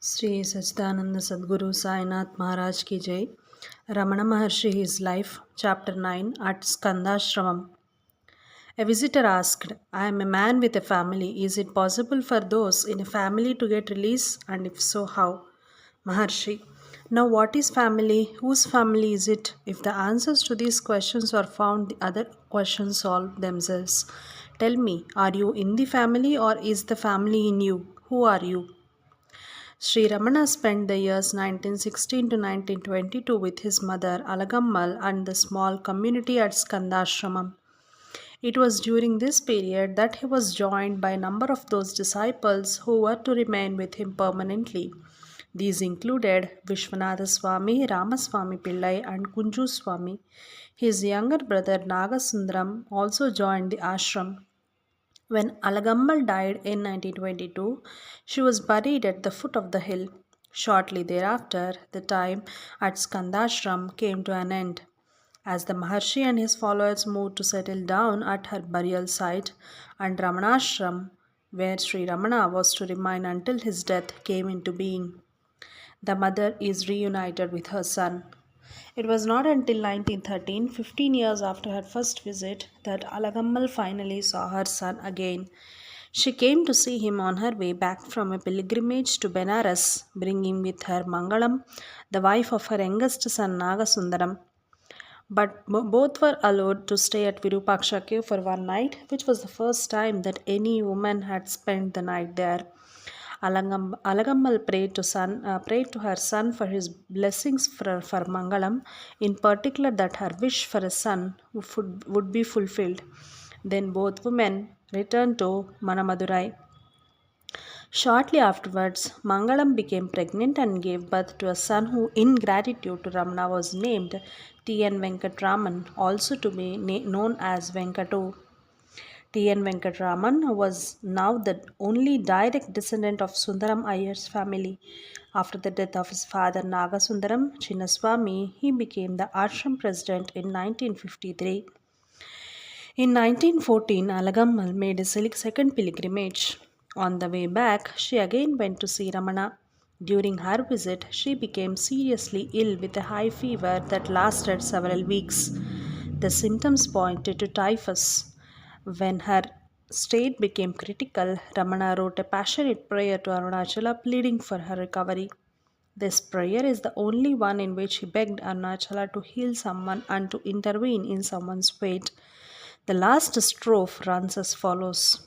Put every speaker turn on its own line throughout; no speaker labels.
Sri Sachidananda Sadguru Sainath Maharaj Ki Jai. Ramana Maharshi, His Life, Chapter 9 at Skandashramam. A visitor asked, I am a man with a family. Is it possible for those in a family to get release? And if so, how? Maharshi. Now, what is family? Whose family is it? If the answers to these questions are found, the other questions solve themselves. Tell me, are you in the family or is the family in you? Who are you? Sri Ramana spent the years 1916 to 1922 with his mother Alagammal and the small community at Skandashramam. It was during this period that he was joined by a number of those disciples who were to remain with him permanently. These included Vishwanatha Swami, Ramaswamy Pillai, and Kunju Swami. His younger brother Nagasundaram also joined the ashram. When Alagammal died in 1922, she was buried at the foot of the hill. Shortly thereafter, the time at Skandashram came to an end. As the Maharshi and his followers moved to settle down at her burial site, and Ramanashram, where Sri Ramana was to remain until his death, came into being. The mother is reunited with her son. It was not until 1913, 15 years after her first visit, that Alagammal finally saw her son again. She came to see him on her way back from a pilgrimage to Benares, bringing with her Mangalam, the wife of her youngest son Nagasundaram. But both were allowed to stay at Virupaksha cave for one night, which was the first time that any woman had spent the night there. Alagammal prayed to her son for his blessings for Mangalam, in particular that her wish for a son would be fulfilled. Then both women returned to Manamadurai. Shortly afterwards, Mangalam became pregnant and gave birth to a son who, in gratitude to Ramana, was named T.N. Venkatraman, also to be known as Venkatu. T.N. Venkatraman was now the only direct descendant of Sundaram Iyer's family. After the death of his father Nagasundaram Chinnaswamy, he became the ashram president in 1953. In 1914, Alagammal made a second pilgrimage. On the way back, she again went to see Ramana. During her visit, she became seriously ill with a high fever that lasted several weeks. The symptoms pointed to typhus. When her state became critical, Ramana wrote a passionate prayer to Arunachala pleading for her recovery. This prayer is the only one in which he begged Arunachala to heal someone and to intervene in someone's fate. The last strophe runs as follows: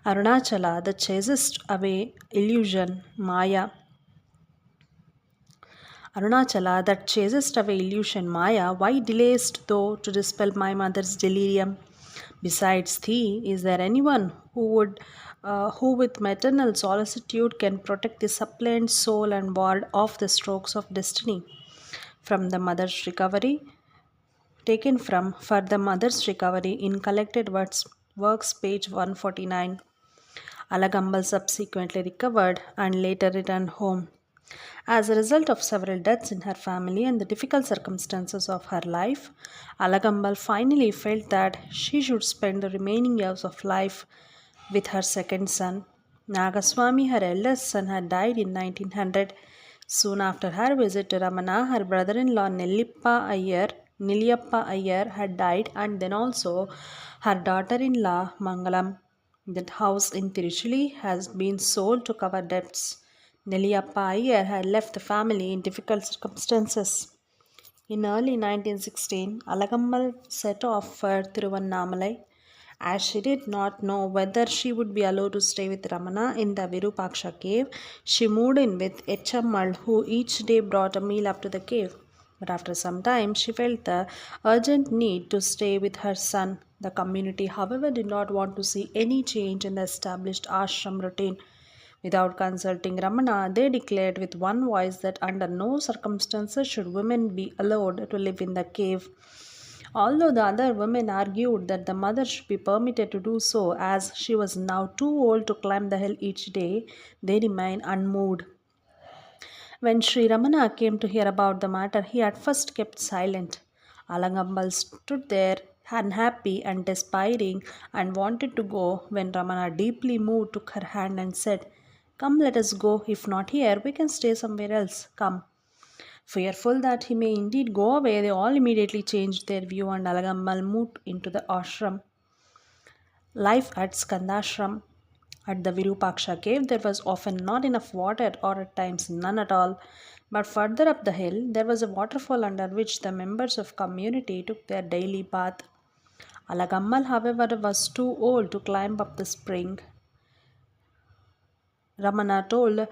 Arunachala, that chasest away illusion, Maya. Arunachala, that chasest away illusion, Maya, why delayest thou to dispel my mother's delirium? Besides thee, is there anyone who with maternal solicitude can protect the suppliant soul and ward off the strokes of destiny? From the mother's recovery, taken from For the Mother's Recovery in Collected Works, page 149. Alagambal subsequently recovered and later returned home. As a result of several deaths in her family and the difficult circumstances of her life, Alagambal finally felt that she should spend the remaining years of life with her second son. Nagaswamy, her eldest son, had died in 1900. Soon after her visit to Ramana, her brother-in-law Niliyappa Iyer had died, and then also her daughter-in-law Mangalam. That house in Tiruchili has been sold to cover debts. Niliyappa Iyer had left the family in difficult circumstances. In early 1916, Alagammal set off for Tiruvannamalai. As she did not know whether she would be allowed to stay with Ramana in the Virupaksha cave, she moved in with Echammal, who each day brought a meal up to the cave. But after some time, she felt the urgent need to stay with her son. The community, however, did not want to see any change in the established ashram routine. Without consulting Ramana, they declared with one voice that under no circumstances should women be allowed to live in the cave. Although the other women argued that the mother should be permitted to do so as she was now too old to climb the hill each day, they remained unmoved. When Sri Ramana came to hear about the matter, he at first kept silent. Alangambal stood there unhappy and despairing and wanted to go when Ramana, deeply moved, took her hand and said, Come, let us go. If not here, we can stay somewhere else. Come. Fearful that he may indeed go away, they all immediately changed their view and Alagammal moved into the ashram. Life at Skandashram. At the Virupaksha cave, there was often not enough water, or at times none at all. But further up the hill, there was a waterfall under which the members of community took their daily bath. Alagammal, however, was too old to climb up the spring. Ramana told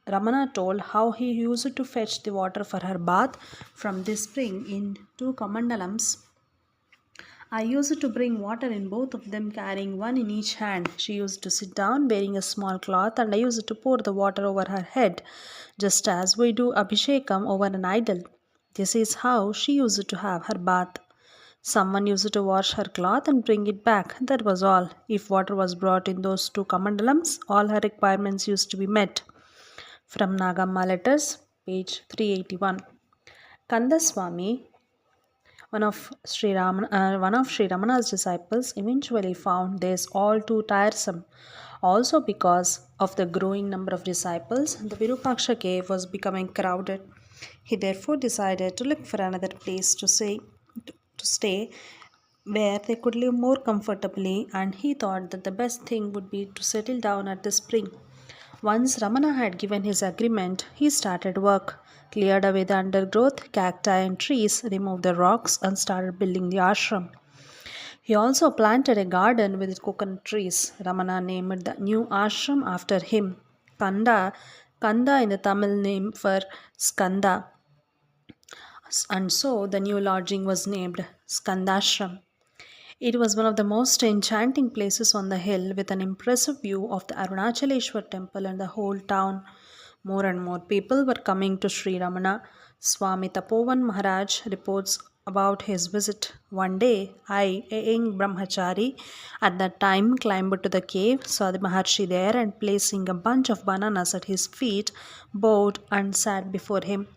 Ramana told how he used to fetch the water for her bath from this spring in two kamandalam's. I used to bring water in both of them, carrying one in each hand. She used to sit down wearing a small cloth, and I used to pour the water over her head, just as we do abhishekam over an idol. This is how she used to have her bath. Someone used to wash her cloth and bring it back. That was all. If water was brought in those two kamandalams, all her requirements used to be met. From Nagamma Letters, page 381. Kandaswami, one of Sri Ramana's disciples, eventually found this all too tiresome. Also, because of the growing number of disciples, the Virupaksha cave was becoming crowded. He therefore decided to look for another place to stay where they could live more comfortably, and he thought that the best thing would be to settle down at the spring. Once Ramana had given his agreement, he started work, cleared away the undergrowth, cacti, and trees, removed the rocks, and started building the ashram. He also planted a garden with coconut trees. Ramana named the new ashram after him. Kanda in the Tamil name for Skanda, and so the new lodging was named Skandashram. It was one of the most enchanting places on the hill, with an impressive view of the Arunachaleshwar temple and the whole town. More and more people were coming to Sri Ramana. Swami Tapovan Maharaj reports about his visit. One day, I, a young brahmachari, at that time climbed to the cave, saw the maharshi there, and placing a bunch of bananas at his feet, bowed and sat before him.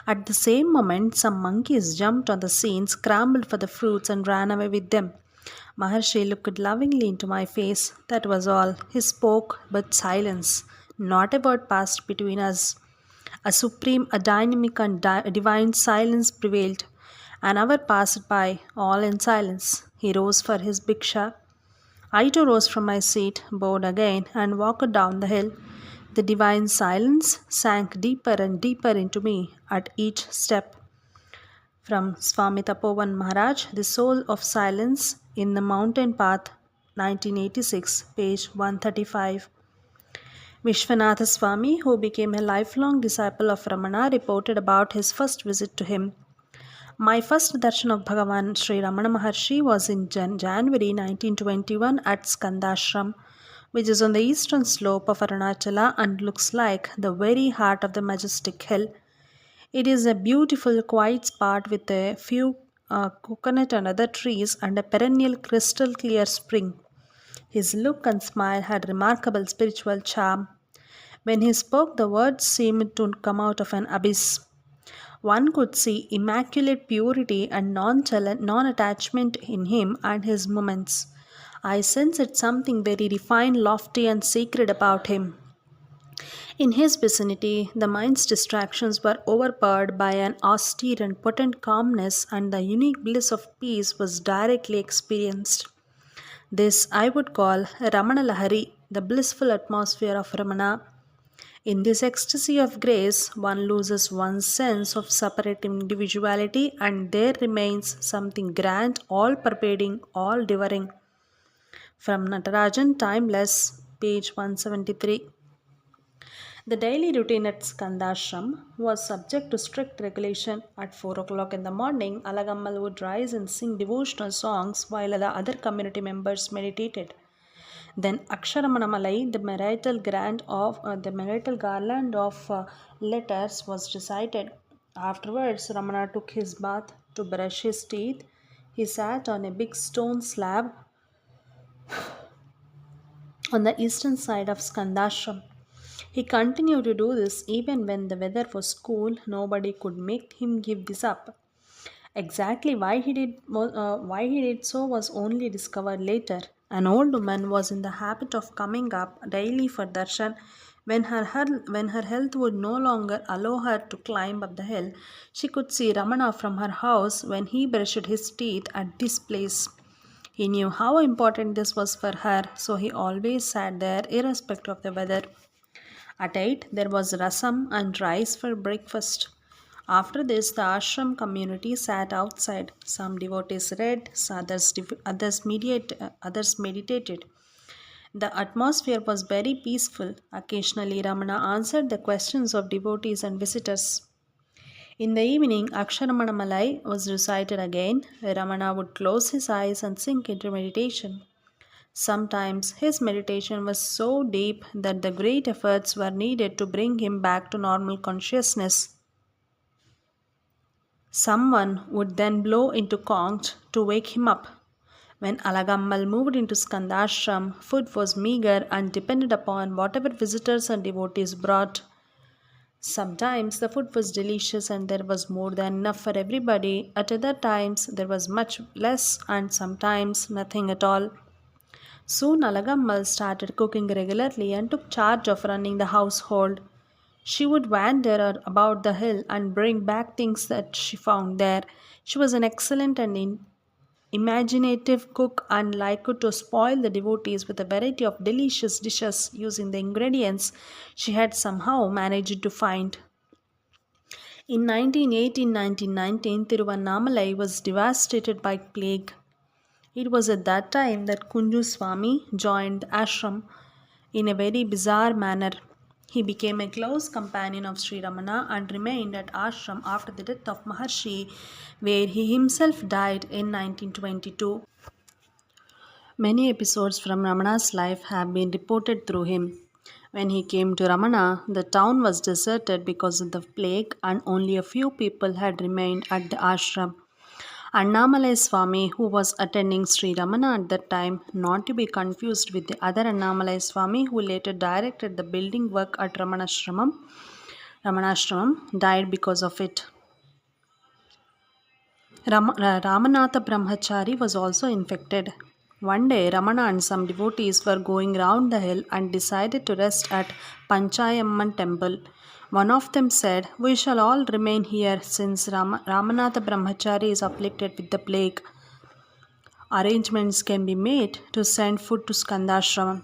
At the same moment, some monkeys jumped on the scene, scrambled for the fruits, and ran away with them. Maharshi looked lovingly into my face. That was all. He spoke, but silence. Not a word passed between us. A dynamic and divine silence prevailed. An hour passed by, all in silence. He rose for his bhiksha. I too rose from my seat, bowed again, and walked down the hill. The divine silence sank deeper and deeper into me at each step. From Swami Tapovan Maharaj, The Soul of Silence in the Mountain Path, 1986, page 135. Vishwanatha Swami, who became a lifelong disciple of Ramana, reported about his first visit to him. My first darshan of Bhagavan Sri Ramana Maharshi was in January 1921 at Skandashram, which is on the eastern slope of Arunachala and looks like the very heart of the majestic hill. It is a beautiful, quiet spot with a few coconut and other trees and a perennial crystal clear spring. His look and smile had remarkable spiritual charm. When he spoke, the words seemed to come out of an abyss. One could see immaculate purity and non attachment in him and his movements. I sensed something very refined, lofty, and sacred about him. In his vicinity, the mind's distractions were overpowered by an austere and potent calmness, and the unique bliss of peace was directly experienced. This I would call Ramana Lahari, the blissful atmosphere of Ramana. In this ecstasy of grace, one loses one's sense of separate individuality, and there remains something grand, all pervading, all devouring. From Natarajan Timeless, page 173. The daily routine at Skandashram was subject to strict regulation. At 4 o'clock in the morning, Alagammal would rise and sing devotional songs while the other community members meditated. Then Aksharamanammalai, the marital garland of letters, was recited. Afterwards, Ramana took his bath. To brush his teeth, he sat on a big stone slab on the eastern side of Skandashram. He continued to do this even when the weather was cool. Nobody could make him give this up. Exactly why he did so was only discovered later. An old woman was in the habit of coming up daily for darshan. When her health would no longer allow her to climb up the hill, she could see Ramana from her house when he brushed his teeth at this place. He knew how important this was for her, so he always sat there irrespective of the weather. At 8, there was rasam and rice for breakfast. After this, the ashram community sat outside. Some devotees read, others meditated. The atmosphere was very peaceful. Occasionally, Ramana answered the questions of devotees and visitors. In the evening, Aksharamanammalai was recited again. Ramana would close his eyes and sink into meditation. Sometimes his meditation was so deep that the great efforts were needed to bring him back to normal consciousness. Someone would then blow into conch to wake him up. When Alagammal moved into Skandashram, food was meager and depended upon whatever visitors and devotees brought. Sometimes the food was delicious and there was more than enough for everybody. At other times there was much less and sometimes nothing at all. Soon Alagammal started cooking regularly and took charge of running the household. She would wander about the hill and bring back things that she found there. She was an excellent and imaginative cook and liked to spoil the devotees with a variety of delicious dishes using the ingredients she had somehow managed to find. In 1918-1919, Tiruvannamalai was devastated by plague. It was at that time that Kunju Swami joined the ashram in a very bizarre manner. He became a close companion of Sri Ramana and remained at ashram after the death of Maharshi, where he himself died in 1922. Many episodes from Ramana's life have been reported through him. When he came to Ramana, the town was deserted because of the plague and only a few people had remained at the ashram. Annamalai Swami, who was attending Sri Ramana at that time, not to be confused with the other Annamalai Swami who later directed the building work at Ramanashramam, died because of it. Ramanatha Brahmachari was also infected. One day, Ramana and some devotees were going round the hill and decided to rest at Panchayamman temple. One of them said, "We shall all remain here since Ramanatha Brahmachari is afflicted with the plague. Arrangements can be made to send food to Skandashram."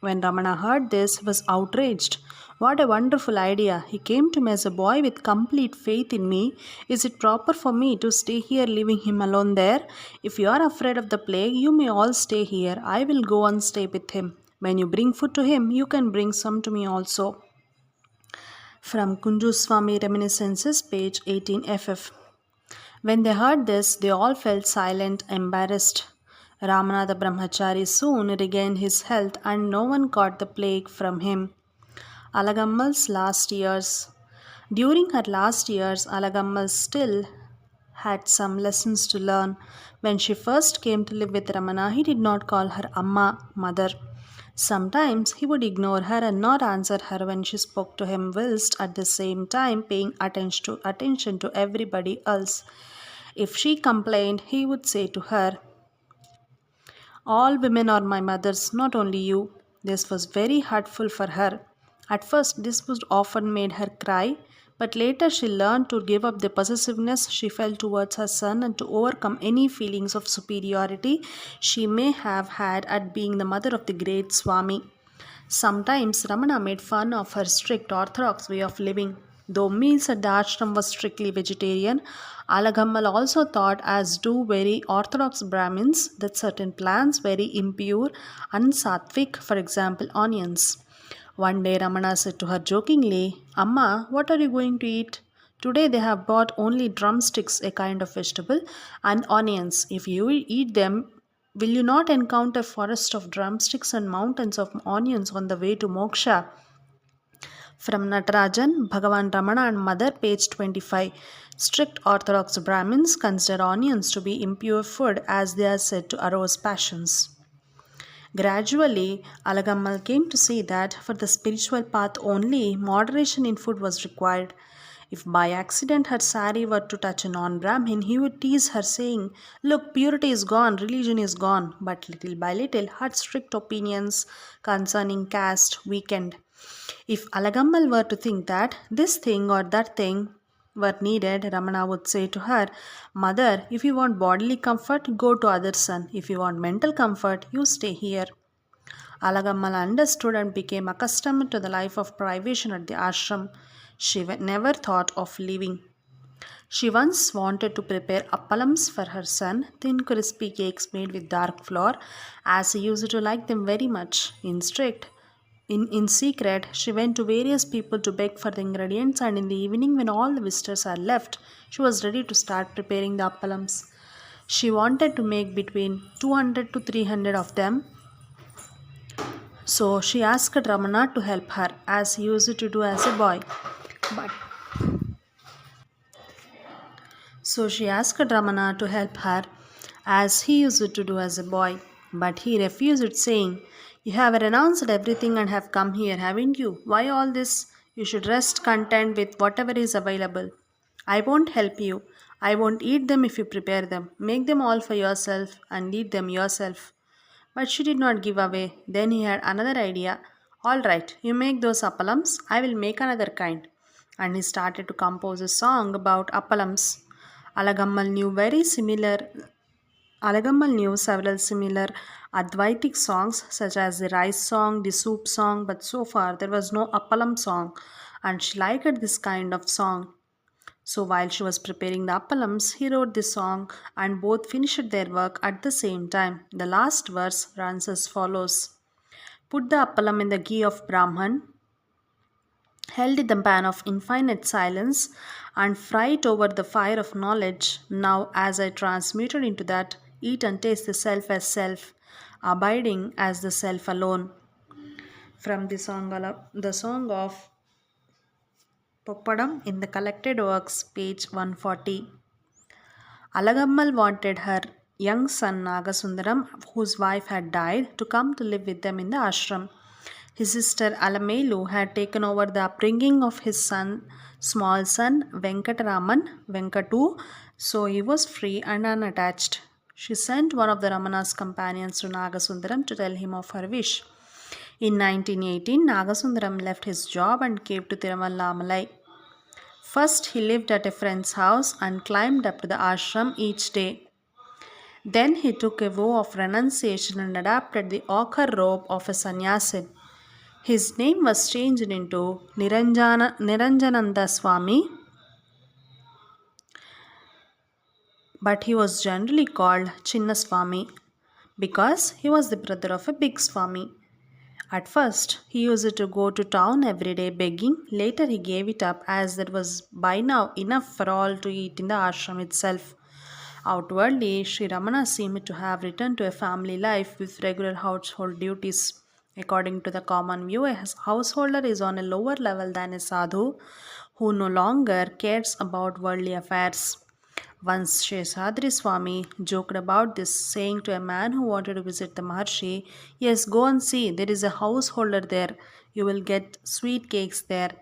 When Ramana heard this, he was outraged. "What a wonderful idea! He came to me as a boy with complete faith in me. Is it proper for me to stay here leaving him alone there? If you are afraid of the plague, you may all stay here. I will go and stay with him. When you bring food to him, you can bring some to me also." From Kunjuswami Reminiscences, page 18 FF. When they heard this, they all felt silent, embarrassed. Ramanatha Brahmachari soon regained his health and no one caught the plague from him. Alagammal's last years. During her last years, Alagammal still had some lessons to learn. When she first came to live with Ramana, he did not call her Amma, mother. Sometimes he would ignore her and not answer her when she spoke to him, whilst at the same time paying attention to everybody else. If she complained, he would say to her, "All women are my mothers, not only you." This was very hurtful for her. At first, this would often made her cry, but later she learned to give up the possessiveness she felt towards her son and to overcome any feelings of superiority she may have had at being the mother of the great Swami. Sometimes Ramana made fun of her strict orthodox way of living. Though meals at the ashram was strictly vegetarian, Alagammal also thought, as do very orthodox Brahmins, that certain plants very impure and sattvic, for example onions. One day Ramana said to her jokingly, "Amma, what are you going to eat? Today they have bought only drumsticks, a kind of vegetable, and onions. If you eat them, will you not encounter forest of drumsticks and mountains of onions on the way to moksha?" From Natarajan, Bhagavan Ramana and Mother, page 25. Strict Orthodox Brahmins consider onions to be impure food as they are said to arouse passions. Gradually, Alagammal came to see that for the spiritual path only, moderation in food was required. If by accident her sari were to touch a non Brahmin, he would tease her, saying, "Look, purity is gone, religion is gone." But little by little, her strict opinions concerning caste weakened. If Alagammal were to think that this thing or that thing were needed, Ramana would say to her, "Mother, if you want bodily comfort, go to other son. If you want mental comfort, you stay here." Alagammal understood and became accustomed to the life of privation at the ashram. She never thought of leaving. She once wanted to prepare appalams for her son, thin crispy cakes made with dark flour, as he used to like them very much. In secret, she went to various people to beg for the ingredients, and in the evening, when all the visitors had left, she was ready to start preparing the appalams. She wanted to make between 200 to 300 of them, so she asked Ramana to help her, as he used to do as a boy. But So she asked Ramana to help her as he used to do as a boy, but he refused, saying, "You have renounced everything and have come here, haven't you? Why all this? You should rest content with whatever is available. I won't help you. I won't eat them if you prepare them. Make them all for yourself and eat them yourself." But she did not give away. Then he had another idea. "All right, you make those appalams, I will make another kind." And he started to compose a song about appalams. Alagammal knew very similar Alagammal knew several similar Advaitic songs such as the rice song, the soup song, but so far there was no appalam song, and she liked this kind of song. So while she was preparing the appalams, he wrote the song and both finished their work at the same time. The last verse runs as follows: "Put the appalam in the ghee of Brahman, held in the pan of infinite silence, and fry it over the fire of knowledge. Now, as I transmuted into that, eat and taste the self as self, abiding as the self alone." From the song of Poppadam in the collected works, page 140. Alagammal wanted her young son Nagasundaram, whose wife had died, to come to live with them in the ashram. His sister Alamelu had taken over the upbringing of his small son Venkatu, so he was free and unattached. She sent one of the Ramana's companions to Nagasundaram to tell him of her wish. In 1918, Nagasundaram left his job and came to Tiruvallamalai. First, he lived at a friend's house and climbed up to the ashram each day. Then he took a vow of renunciation and adopted the ochre robe of a sannyasin. His name was changed into Niranjananda Swami, but he was generally called Chinnaswami because he was the brother of a big Swami. At first, he used to go to town every day begging. Later, he gave it up as there was by now enough for all to eat in the ashram itself. Outwardly, Sri Ramana seemed to have returned to a family life with regular household duties. According to the common view, a householder is on a lower level than a sadhu who no longer cares about worldly affairs. Once Sheshadri Swami joked about this, saying to a man who wanted to visit the Maharshi, "Yes, go and see, there is a householder there. You will get sweet cakes there."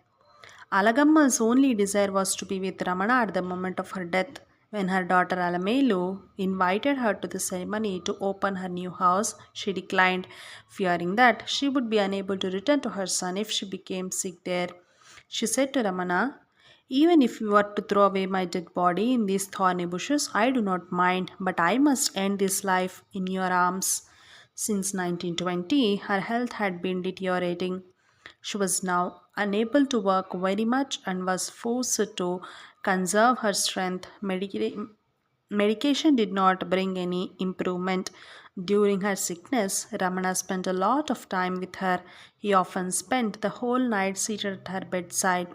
Alagammal's only desire was to be with Ramana at the moment of her death. When her daughter Alamelu invited her to the ceremony to open her new house, she declined, fearing that she would be unable to return to her son if she became sick there. She said to Ramana, "Even if you were to throw away my dead body in these thorny bushes, I do not mind, but I must end this life in your arms." Since 1920, her health had been deteriorating. She was now unable to work very much and was forced to conserve her strength. Medication did not bring any improvement. During her sickness, Ramana spent a lot of time with her. He often spent the whole night seated at her bedside.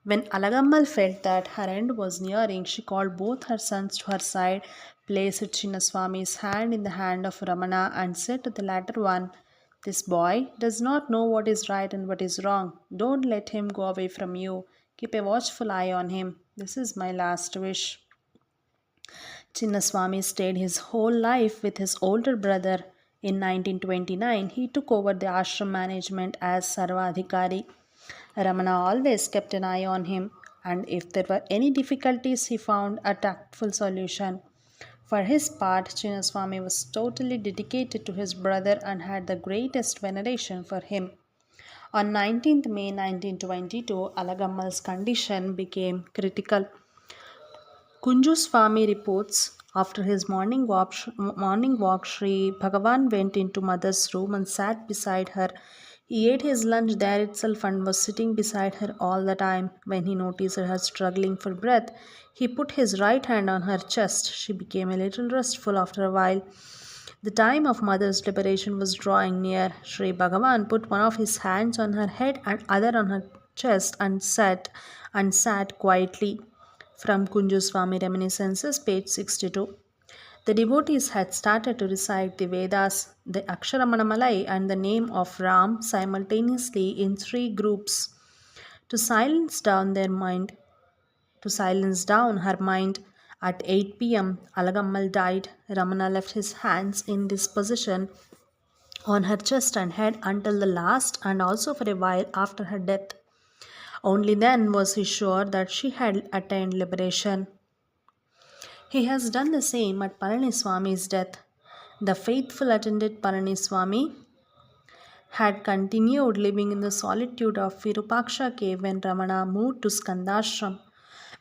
When Alagammal felt that her end was nearing, she called both her sons to her side, placed Chinnaswami's hand in the hand of Ramana, and said to the latter one, "This boy does not know what is right and what is wrong. Don't let him go away from you. Keep a watchful eye on him. This is my last wish." Chinnaswami stayed his whole life with his older brother. In 1929, he took over the ashram management as Sarvadhikari. Ramana always kept an eye on him. and if there were any difficulties, he found a tactful solution. For his part, Chinnaswamy was totally dedicated to his brother and had the greatest veneration for him. On 19th May 1922, Alagammal's condition became critical. Kunju Swami reports after his morning walk, Sri Bhagavan went into mother's room and sat beside her. He ate his lunch there itself and was sitting beside her all the time. When he noticed her struggling for breath, he put his right hand on her chest. She became a little restful after a while. The time of mother's liberation was drawing near. Sri Bhagavan put one of his hands on her head and other on her chest and sat quietly. From Kunju Swami Reminiscences, page 62. The devotees had started to recite the Vedas, the Aksharamanammalai, and the name of Ram simultaneously in three groups to silence down their mind. To silence down her mind, at 8 p.m., Alagammal died. Ramana left his hands in this position on her chest and head until the last and also for a while after her death. Only then was he sure that she had attained liberation. He has done the same at Palaniswami's death. The faithful attended Palaniswami had continued living in the solitude of Virupaksha cave when Ramana moved to Skandashram.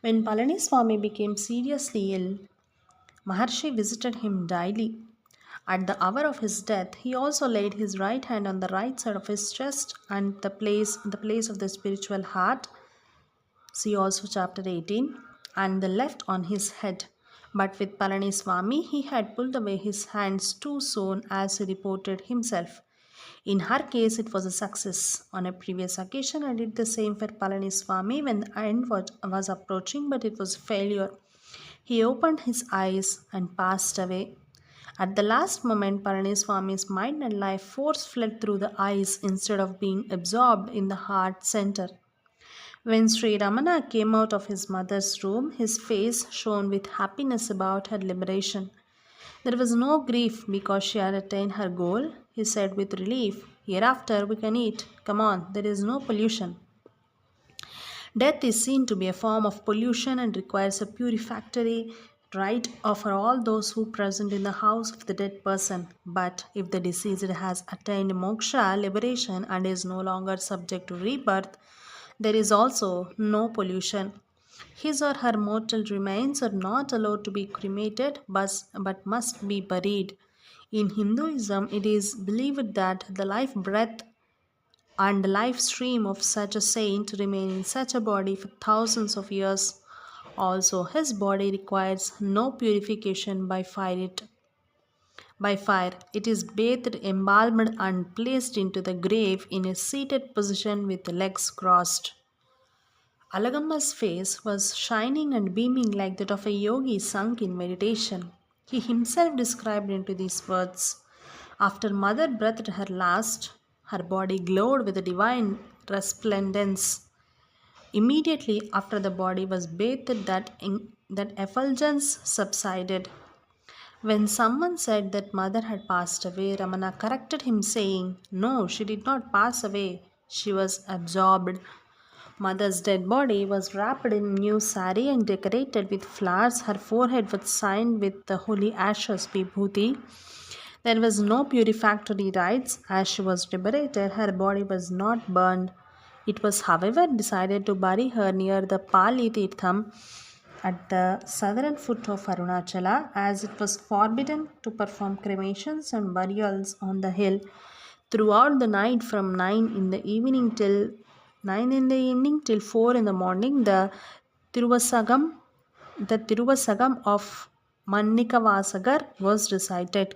When Palaniswami became seriously ill, Maharshi visited him daily. At the hour of his death, he also laid his right hand on the right side of his chest and the place of the spiritual heart. See also chapter 18, and the left on his head. But with Palaniswami, he had pulled away his hands too soon, as he reported himself. In her case, it was a success. On a previous occasion, I did the same for Palaniswami when the end was approaching, but it was a failure. He opened his eyes and passed away. At the last moment, Palaniswami's mind and life force fled through the eyes instead of being absorbed in the heart center. When Sri Ramana came out of his mother's room, his face shone with happiness about her liberation. There was no grief because she had attained her goal. He said with relief, "Hereafter we can eat. Come on, there is no pollution." Death is seen to be a form of pollution and requires a purificatory rite for all those who present in the house of the dead person. But if the deceased has attained moksha, liberation, and is no longer subject to rebirth, there is also no pollution. His or her mortal remains are not allowed to be cremated but must be buried. In Hinduism, it is believed that the life breath and the life stream of such a saint remain in such a body for thousands of years. Also, his body requires no purification by fire. It is bathed, embalmed, and placed into the grave in a seated position with the legs crossed. Alagamma's face was shining and beaming like that of a yogi sunk in meditation. He himself described into these words: "After mother breathed her last, her body glowed with a divine resplendence. Immediately after the body was bathed, that effulgence subsided. When someone said that mother had passed away, Ramana corrected him, saying, 'No, she did not pass away. She was absorbed.' Mother's dead body was wrapped in new sari and decorated with flowers. Her forehead was signed with the holy ashes vibhuti. There was no purificatory rites. As she was liberated, her body was not burned. It was, however, decided to bury her near the Pali Tirtham at the southern foot of Arunachala, as it was forbidden to perform cremations and burials on the hill. Throughout the night from 9 in the evening till 4 in the morning, Tiruvasagam, the Tiruvasagam of Mannikavasagar was recited.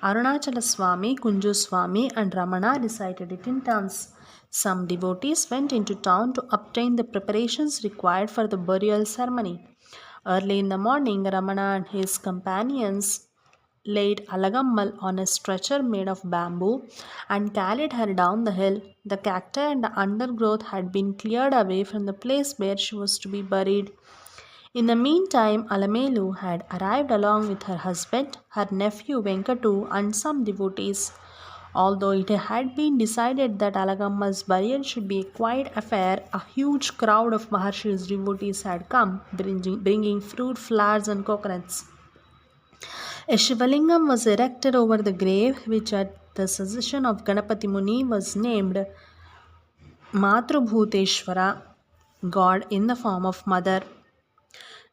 Arunachala Swami, Kunju Swami, and Ramana recited it in turns. Some devotees went into town to obtain the preparations required for the burial ceremony. Early in the morning, Ramana and his companions laid Alagammal on a stretcher made of bamboo and carried her down the hill. The cacti and the undergrowth had been cleared away from the place where she was to be buried. In the meantime, Alamelu had arrived along with her husband, her nephew Venkatu, and some devotees. Although it had been decided that Alagamma's burial should be a quiet affair, a huge crowd of Maharshi's devotees had come, bringing fruit, flowers, and coconuts. A Shivalingam was erected over the grave, which at the suggestion of Ganapati Muni was named Matrubhuteshwara, God in the form of Mother.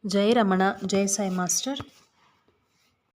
Jai Ramana, Jai Sai Master.